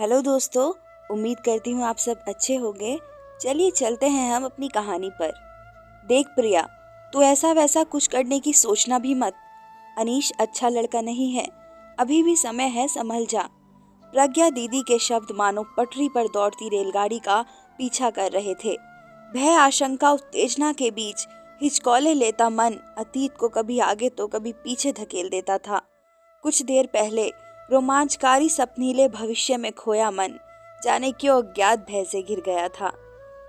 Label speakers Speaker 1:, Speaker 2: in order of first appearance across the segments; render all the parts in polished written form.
Speaker 1: Hello दोस्तों। उम्मीद करती हूँ आप सब अच्छे होंगे। चलिए चलते हैं हम अपनी कहानी पर। देख प्रिया, तू ऐसा वैसा कुछ करने की सोचना भी मत। अनीश अच्छा लड़का नहीं है, अभी भी समय है, संभल जा। प्रज्ञा दीदी के शब्द मानो पटरी पर दौड़ती रेलगाड़ी का पीछा कर रहे थे। भय, आशंका, उत्तेजना के बीच हिचकौले लेता मन अतीत को कभी आगे तो कभी पीछे धकेल देता था। कुछ देर पहले रोमांचकारी सपनीले भविष्य में खोया मन जाने क्यों अज्ञात भय से घिर गया था।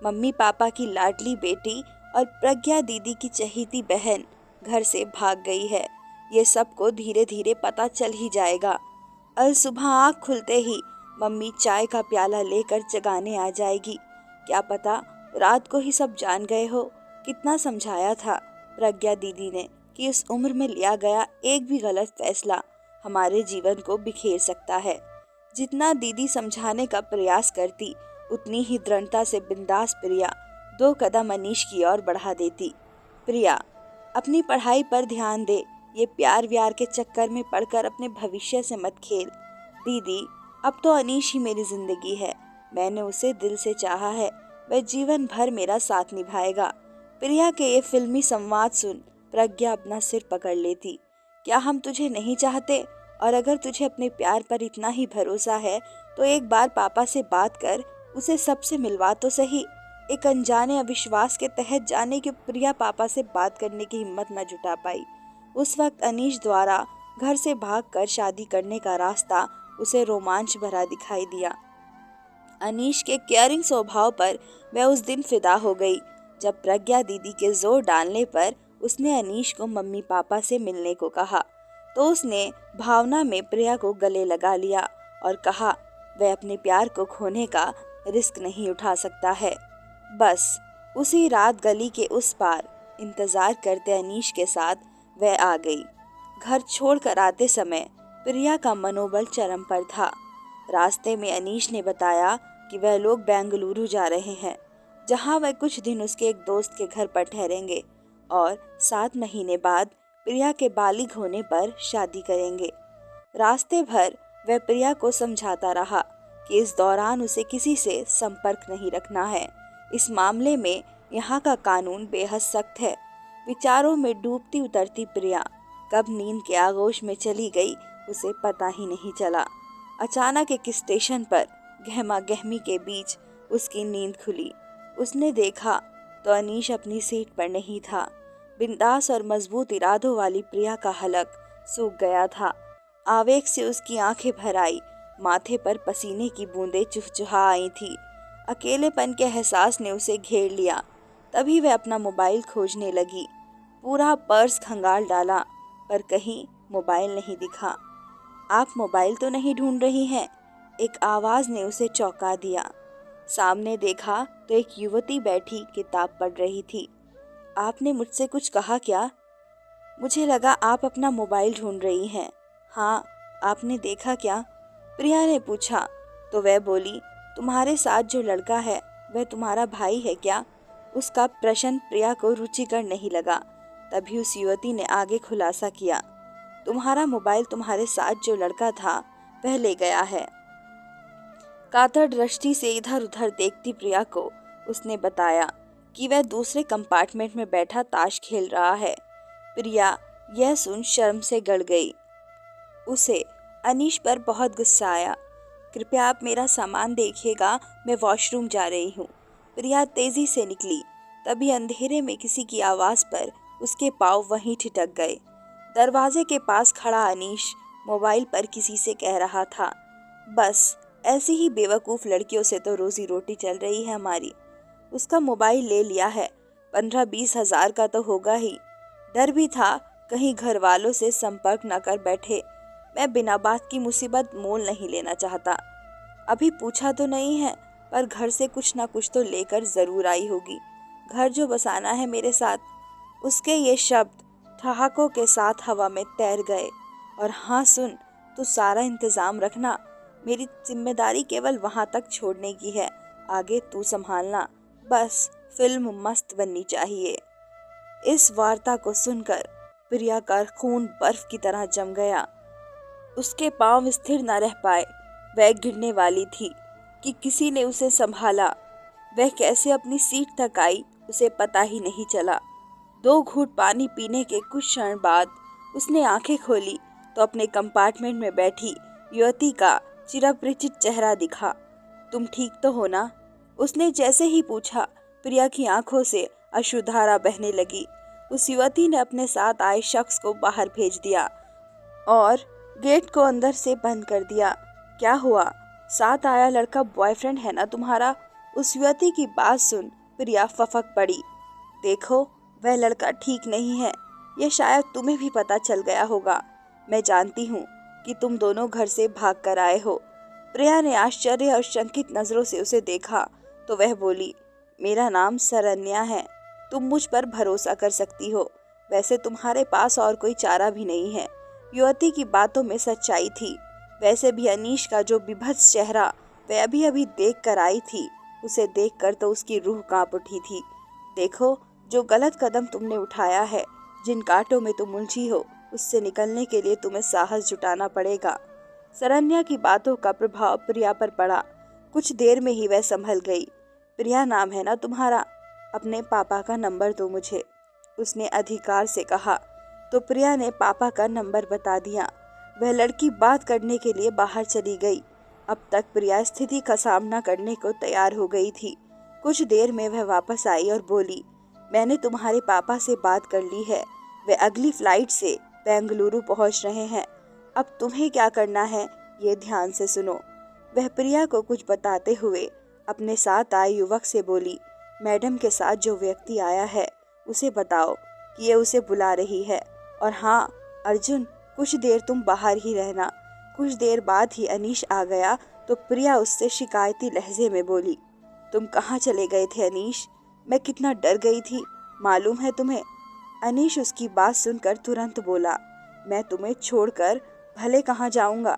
Speaker 1: मम्मी पापा की लाडली बेटी और प्रज्ञा दीदी की चहेती बहन घर से भाग गई है, ये सबको धीरे धीरे पता चल ही जाएगा। अल सुबह आँख खुलते ही मम्मी चाय का प्याला लेकर जगाने आ जाएगी। क्या पता रात को ही सब जान गए हो। कितना समझाया था प्रज्ञा दीदी ने कि इस उम्र में लिया गया एक भी गलत फैसला हमारे जीवन को बिखेर सकता है। जितना दीदी समझाने का प्रयास करती, उतनी ही दृढ़ता से बिंदास प्रिया 2 कदम अनीश की ओर बढ़ा देती। प्रिया, अपनी पढ़ाई पर ध्यान दे, ये प्यार व्यार के चक्कर में पड़कर अपने भविष्य से मत खेल। दीदी, अब तो अनीश ही मेरी जिंदगी है, मैंने उसे दिल से चाहा है, वह जीवन भर मेरा साथ निभाएगा। प्रिया के ये फिल्मी संवाद सुन प्रज्ञा अपना सिर पकड़ लेती। क्या हम तुझे नहीं चाहते? और अगर तुझे अपने प्यार पर इतना ही भरोसा है तो एक बार पापा से बात कर, उसे सबसे मिलवा तो सही। एक अनजाने अविश्वास के तहत जाने कि प्रिया पापा से बात करने की हिम्मत न जुटा पाई। उस वक्त अनीश द्वारा घर से भागकर शादी करने का रास्ता उसे रोमांच भरा दिखाई दिया। अनीश के केयरिंग स्वभाव पर वह उस दिन फिदा हो गई जब प्रज्ञा दीदी के जोर डालने पर उसने अनीश को मम्मी पापा से मिलने को कहा, तो उसने भावना में प्रिया को गले लगा लिया और कहा वह अपने प्यार को खोने का रिस्क नहीं उठा सकता है। बस उसी रात गली के उस पार इंतजार करते अनीश के साथ वह आ गई। घर छोड़कर आते समय प्रिया का मनोबल चरम पर था। रास्ते में अनीश ने बताया कि वह लोग बेंगलुरु जा रहे हैं, जहां वह कुछ दिन उसके एक दोस्त के घर पर ठहरेंगे और 7 महीने बाद प्रिया के बालिग होने पर शादी करेंगे। रास्ते भर वह प्रिया को समझाता रहा कि इस दौरान उसे किसी से संपर्क नहीं रखना है। इस मामले में यहाँ का कानून बेहद सख्त है। विचारों में डूबती उतरती प्रिया कब नींद के आगोश में चली गई उसे पता ही नहीं चला। अचानक एक स्टेशन पर गहमा गहमी के बीच उसकी नींद खुली। उसने देखा तो अनीश अपनी सीट पर नहीं था। बिंदास और मजबूत इरादों वाली प्रिया का हलक सूख गया था। आवेग से उसकी आंखें भर आई, माथे पर पसीने की बूंदें चुहचुहा आई थी। अकेलेपन के एहसास ने उसे घेर लिया। तभी वह अपना मोबाइल खोजने लगी। पूरा पर्स खंगाल डाला पर कहीं मोबाइल नहीं दिखा। आप मोबाइल तो नहीं ढूंढ रही हैं? एक आवाज ने उसे चौंका दिया। सामने देखा तो एक युवती बैठी किताब पढ़ रही थी। आपने मुझसे कुछ कहा क्या? मुझे लगा आप अपना मोबाइल ढूंढ रही हैं। हाँ, आपने देखा क्या? प्रिया ने पूछा तो वह बोली, तुम्हारे साथ जो लड़का है वह तुम्हारा भाई है क्या? उसका प्रश्न प्रिया को रुचिकर नहीं लगा। तभी उस युवती ने आगे खुलासा किया, तुम्हारा मोबाइल तुम्हारे साथ जो लड़का था वह ले गया है। कातर दृष्टि से इधर उधर देखती प्रिया को उसने बताया कि वह दूसरे कंपार्टमेंट में बैठा ताश खेल रहा है। प्रिया यह सुन शर्म से गड़ गई। उसे अनीश पर बहुत गुस्सा आया। कृपया आप मेरा सामान देखिएगा, मैं वॉशरूम जा रही हूँ। प्रिया तेजी से निकली। तभी अंधेरे में किसी की आवाज़ पर उसके पाँव वहीं ठिठक गए। दरवाजे के पास खड़ा अनीश मोबाइल पर किसी से कह रहा था, बस ऐसी ही बेवकूफ़ लड़कियों से तो रोजी रोटी चल रही है हमारी। उसका मोबाइल ले लिया है, 15-20 हज़ार का तो होगा ही। डर भी था कहीं घर वालों से संपर्क न कर बैठे। मैं बिना बात की मुसीबत मोल नहीं लेना चाहता। अभी पूछा तो नहीं है, पर घर से कुछ ना कुछ तो लेकर ज़रूर आई होगी। घर जो बसाना है मेरे साथ। उसके ये शब्द ठहाकों के साथ हवा में तैर गए। और हाँ सुन, तू सारा इंतज़ाम रखना, मेरी जिम्मेदारी केवल वहाँ तक छोड़ने की है, आगे तू संभालना। बस फिल्म मस्त बननी चाहिए। इस वार्ता को सुनकर प्रिया का खून बर्फ की तरह जम गया। उसके पांव स्थिर न रह पाए। वह गिरने वाली थी कि किसी ने उसे संभाला। वह कैसे अपनी सीट तक आई उसे पता ही नहीं चला। 2 घूंट पानी पीने के कुछ क्षण बाद उसने आंखें खोली तो अपने कंपार्टमेंट में बैठी युवती का चिरपरिचित चेहरा दिखा। तुम ठीक तो हो ना? उसने जैसे ही पूछा, प्रिया की आंखों से अश्रुधारा बहने लगी। उस युवती ने अपने साथ आए शख्स को बाहर भेज दिया और गेट को अंदर से बंद कर दिया। क्या हुआ? साथ आया लड़का बॉयफ्रेंड है ना तुम्हारा? उस युवती की बात सुन प्रिया फफक पड़ी। देखो, वह लड़का ठीक नहीं है, यह शायद तुम्हें भी पता चल गया होगा। मैं जानती हूँ कि तुम दोनों घर से भाग कर आए हो। प्रिया ने आश्चर्य और शंकित नजरों से उसे देखा तो वह बोली, मेरा नाम सरन्या है, तुम मुझ पर भरोसा कर सकती हो। वैसे तुम्हारे पास और कोई चारा भी नहीं है। युवती की बातों में सच्चाई थी। वैसे भी अनीश का जो विभत्स चेहरा वह अभी अभी देख कर आई थी, उसे देखकर तो उसकी रूह कांप उठी थी। देखो, जो गलत कदम तुमने उठाया है, जिन कांटों में तुम उलझी हो, उससे निकलने के लिए तुम्हें साहस जुटाना पड़ेगा। सरन्या की बातों का प्रभाव प्रिया पर पड़ा। कुछ देर में ही वह संभल गई। प्रिया नाम है ना तुम्हारा? अपने पापा का नंबर दो मुझे, उसने अधिकार से कहा। तो प्रिया ने पापा का नंबर बता दिया। वह लड़की बात करने के लिए बाहर चली गई। अब तक प्रिया स्थिति का सामना करने को तैयार हो गई थी। कुछ देर में वह वापस आई और बोली, मैंने तुम्हारे पापा से बात कर ली है। वे अगली फ्लाइट से बेंगलुरु पहुंच रहे हैं। अब तुम्हें क्या करना है ये ध्यान से सुनो। वह प्रिया को कुछ बताते हुए अपने साथ आए युवक से बोली, मैडम के साथ जो व्यक्ति आया है उसे बताओ कि ये उसे बुला रही है। और हाँ अर्जुन, कुछ देर तुम बाहर ही रहना। कुछ देर बाद ही अनीश आ गया तो प्रिया उससे शिकायती लहजे में बोली, तुम कहाँ चले गए थे अनीश? मैं कितना डर गई थी, मालूम है तुम्हें? अनीश उसकी बात सुनकर तुरंत बोला, मैं तुम्हें छोड़कर भले कहाँ जाऊंगा।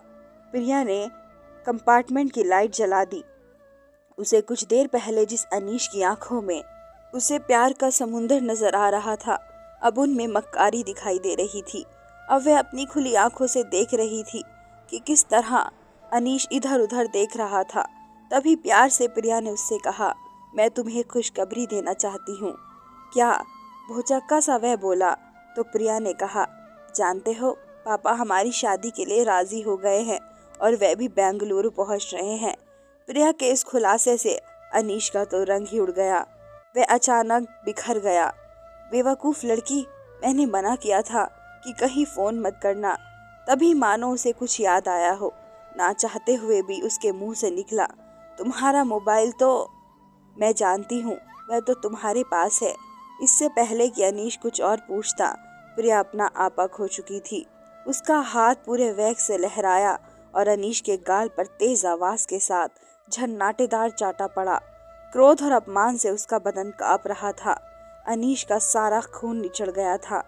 Speaker 1: प्रिया ने कंपार्टमेंट की लाइट जला दी। उसे कुछ देर पहले जिस अनीश की आंखों में उसे प्यार का समुंदर नजर आ रहा था, अब उनमें मक्कारी दिखाई दे रही थी। अब वह अपनी खुली आंखों से देख रही थी कि किस तरह अनीश इधर उधर देख रहा था। तभी प्यार से प्रिया ने उससे कहा, मैं तुम्हें खुशखबरी देना चाहती हूँ। क्या? भौचक्का सा वह बोला तो प्रिया ने कहा, जानते हो पापा हमारी शादी के लिए राजी हो गए हैं और वह भी बेंगलुरु पहुंच रहे हैं। प्रिया के इस खुलासे से अनीश का तो रंग ही उड़ गया। वह अचानक बिखर गया। बेवकूफ़ लड़की, मैंने मना किया था कि कहीं फ़ोन मत करना। तभी मानो उसे कुछ याद आया हो, ना चाहते हुए भी उसके मुंह से निकला, तुम्हारा मोबाइल तो। मैं जानती हूँ वह तो तुम्हारे पास है। इससे पहले कि अनीश कुछ और पूछता, प्रिया अपना आपा खो चुकी थी। उसका हाथ पूरे वेग से लहराया और अनीश के गाल पर तेज आवाज के साथ झन्नाटेदार चाटा पड़ा। क्रोध और अपमान से उसका बदन कांप रहा था। अनीश का सारा खून निचड़ गया था।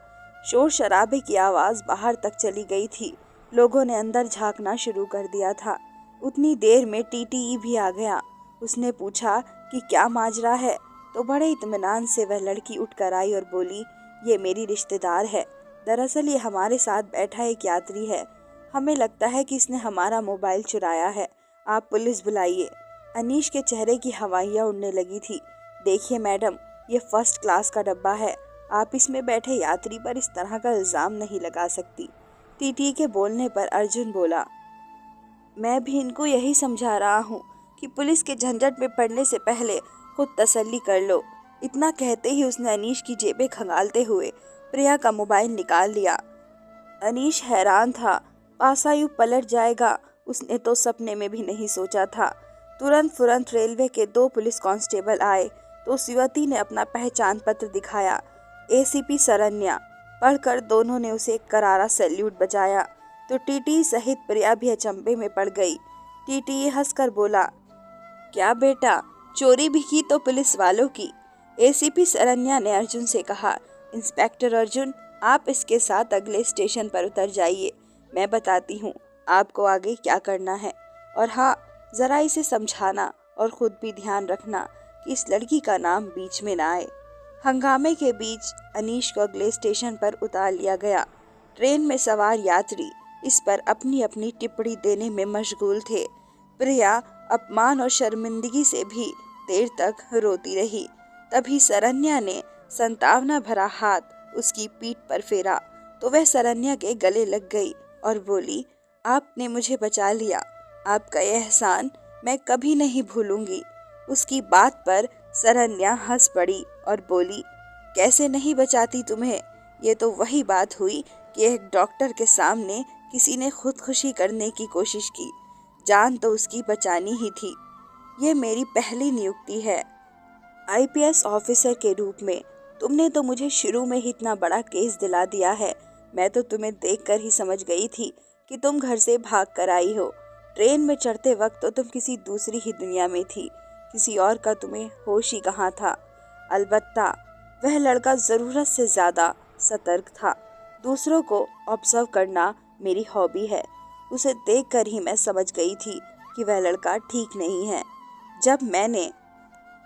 Speaker 1: शोर शराबे की आवाज बाहर तक चली गई थी। लोगों ने अंदर झांकना शुरू कर दिया था। उतनी देर में टीटीई भी आ गया। उसने पूछा कि क्या माजरा है, तो बड़े इत्मीनान से वह लड़की उठकर आई और बोली, ये मेरी रिश्तेदार है। दरअसल ये हमारे साथ बैठा एक यात्री है। हमें लगता है कि इसने हमारा मोबाइल चुराया है। आप पुलिस बुलाइए। अनीश के चेहरे की हवाइयाँ उड़ने लगी थी। देखिए मैडम, ये फर्स्ट क्लास का डब्बा है। आप इसमें बैठे यात्री पर इस तरह का इल्ज़ाम नहीं लगा सकती। टीटी के बोलने पर अर्जुन बोला, मैं भी इनको यही समझा रहा हूँ कि पुलिस के झंझट में पड़ने से पहले खुद तसल्ली कर लो। इतना कहते ही उसने अनीश की जेबें खंगालते हुए प्रिया का मोबाइल निकाल लिया। अनीश हैरान था। पासा यूं पलट जाएगा उसने तो सपने में भी नहीं सोचा था। तुरंत फुरंत रेलवे के 2 पुलिस कांस्टेबल आए तो उस युवती ने अपना पहचान पत्र दिखाया, एसीपी सरन्या। पढ़कर दोनों ने उसे एक करारा सैल्यूट बजाया तो टीटी सहित प्रिया भी अचंभे में पड़ गई। टीटी हंसकर बोला, क्या बेटा, चोरी भी की तो पुलिस वालों की। एसीपी सरन्या ने अर्जुन से कहा, इंस्पेक्टर अर्जुन, आप इसके साथ अगले स्टेशन पर उतर जाइए। मैं बताती हूँ आपको आगे क्या करना है। और हाँ, जरा इसे समझाना और खुद भी ध्यान रखना कि इस लड़की का नाम बीच में ना आए। हंगामे के बीच अनीश को अगले स्टेशन पर उतार लिया गया। ट्रेन में सवार यात्री इस पर अपनी अपनी टिप्पणी देने में मशगूल थे। प्रिया अपमान और शर्मिंदगी से भी देर तक रोती रही। तभी सरन्या ने संतावना भरा हाथ उसकी पीठ पर फेरा तो वह सरन्या के गले लग गई और बोली, आपने मुझे बचा लिया, आपका यह एहसान मैं कभी नहीं भूलूंगी। उसकी बात पर सरन्या हंस पड़ी और बोली, कैसे नहीं बचाती तुम्हें? ये तो वही बात हुई कि एक डॉक्टर के सामने किसी ने खुदकुशी करने की कोशिश की, जान तो उसकी बचानी ही थी। ये मेरी पहली नियुक्ति है आईपीएस ऑफिसर के रूप में। तुमने तो मुझे शुरू में ही इतना बड़ा केस दिला दिया है। मैं तो तुम्हें देखकर ही समझ गई थी कि तुम घर से भाग कर आई हो। ट्रेन में चढ़ते वक्त तो तुम किसी दूसरी ही दुनिया में थी, किसी और का तुम्हें होश ही कहाँ था। अलबत्ता वह लड़का ज़रूरत से ज़्यादा सतर्क था। दूसरों को ऑब्जर्व करना मेरी हॉबी है। उसे देखकर ही मैं समझ गई थी कि वह लड़का ठीक नहीं है। जब मैंने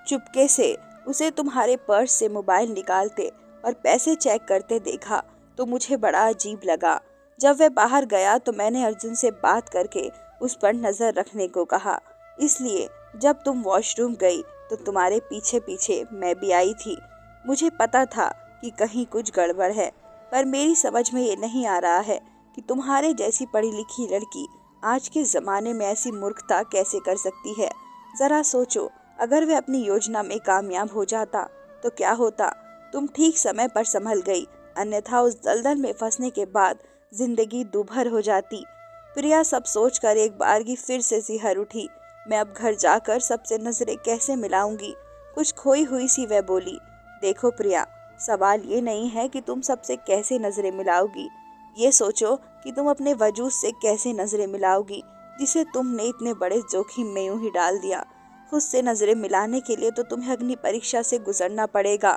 Speaker 1: चुपके से उसे तुम्हारे पर्स से मोबाइल निकालते और पैसे चेक करते देखा तो मुझे बड़ा अजीब लगा। जब वह बाहर गया तो मैंने अर्जुन से बात करके उस पर नजर रखने को कहा। इसलिए जब तुम वॉशरूम गई तो तुम्हारे पीछे पीछे मैं भी आई थी। मुझे पता था कि कहीं कुछ गड़बड़ है, पर मेरी समझ में ये नहीं आ रहा है कि तुम्हारे जैसी पढ़ी लिखी लड़की आज के ज़माने में ऐसी मूर्खता कैसे कर सकती है। ज़रा सोचो, अगर वह अपनी योजना में कामयाब हो जाता तो क्या होता? तुम ठीक समय पर संभल गई, अन्यथा उस दलदल में फंसने के बाद जिंदगी दूभर हो जाती। प्रिया सब सोचकर एक बारगी फिर से सिहर उठी। मैं अब घर जाकर सबसे नजरें कैसे मिलाऊंगी? कुछ खोई हुई सी वह बोली, देखो प्रिया, सवाल ये नहीं है कि तुम सबसे कैसे नजरें मिलाओगी, ये सोचो कि तुम अपने वजूद से कैसे नजरें मिलाओगी, जिसे तुमने इतने बड़े जोखिम में यूं ही डाल दिया। खुद से नजरें मिलाने के लिए तो तुम्हें अग्नि परीक्षा से गुजरना पड़ेगा।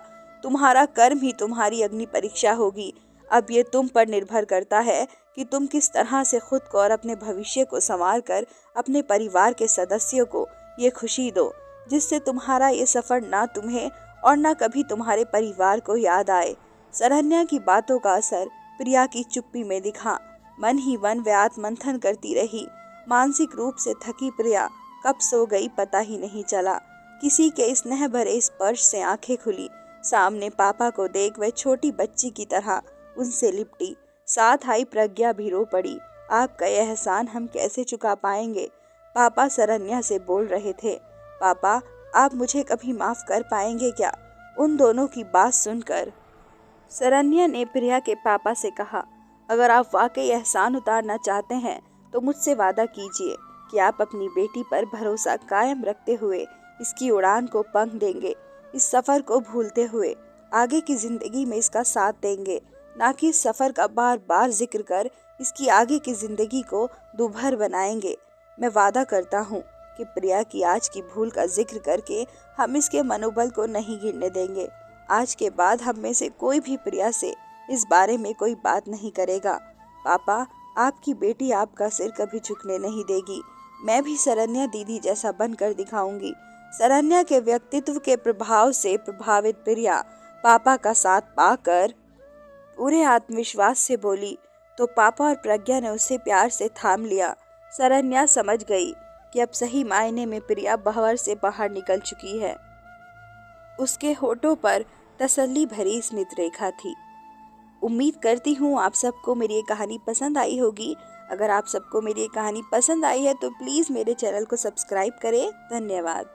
Speaker 1: तुम्हारा कर्म ही तुम्हारी अग्नि परीक्षा होगी। अब ये तुम पर निर्भर करता है कि तुम किस तरह से खुद को और अपने भविष्य को संवार कर अपने परिवार के सदस्यों को ये खुशी दो, जिससे तुम्हारा ये सफर ना तुम्हें और ना कभी तुम्हारे परिवार को याद आए। सरन्या की बातों का असर प्रिया की चुप्पी में दिखा। मन ही मन वह आत्मंथन करती रही। मानसिक रूप से थकी प्रिया कब सो गई पता ही नहीं चला। किसी के स्नेह भरे स्पर्श से आंखें खुली। सामने पापा को देख वह छोटी बच्ची की तरह उनसे लिपटी। साथ आई प्रज्ञा भी रो पड़ी। आपका यह एहसान हम कैसे चुका पाएंगे? पापा सरन्या से बोल रहे थे। पापा, आप मुझे कभी माफ कर पाएंगे क्या? उन दोनों की बात सुनकर सरन्या ने प्रिया के पापा से कहा, अगर आप वाकई एहसान उतारना चाहते हैं तो मुझसे वादा कीजिए कि आप अपनी बेटी पर भरोसा कायम रखते हुए इसकी उड़ान को पंख देंगे, इस सफ़र को भूलते हुए आगे की ज़िंदगी में इसका साथ देंगे, ना कि इस सफ़र का बार बार जिक्र कर इसकी आगे की ज़िंदगी को दुभर बनाएंगे। मैं वादा करता हूँ कि प्रिया की आज की भूल का जिक्र करके हम इसके मनोबल को नहीं गिरने देंगे। आज के बाद हम में से कोई भी प्रिया से इस बारे में कोई बात नहीं करेगा। पापा, आपकी बेटी आपका सिर कभी झुकने नहीं देगी। मैं भी सरन्या दीदी जैसा बनकर दिखाऊंगी। सरन्या के व्यक्तित्व के प्रभाव से प्रभावित प्रिया पापा का साथ पाकर पूरे आत्मविश्वास से बोली तो पापा और प्रज्ञा ने उसे प्यार से थाम लिया। सरन्या समझ गई कि अब सही मायने में प्रिया बहवर से बाहर निकल चुकी है। उसके होठों पर तसल्ली भरी स्मित रेखा थी। उम्मीद करती हूँ आप सबको मेरी ये कहानी पसंद आई होगी। अगर आप सबको मेरी ये कहानी पसंद आई है तो प्लीज़ मेरे चैनल को सब्सक्राइब करें। धन्यवाद।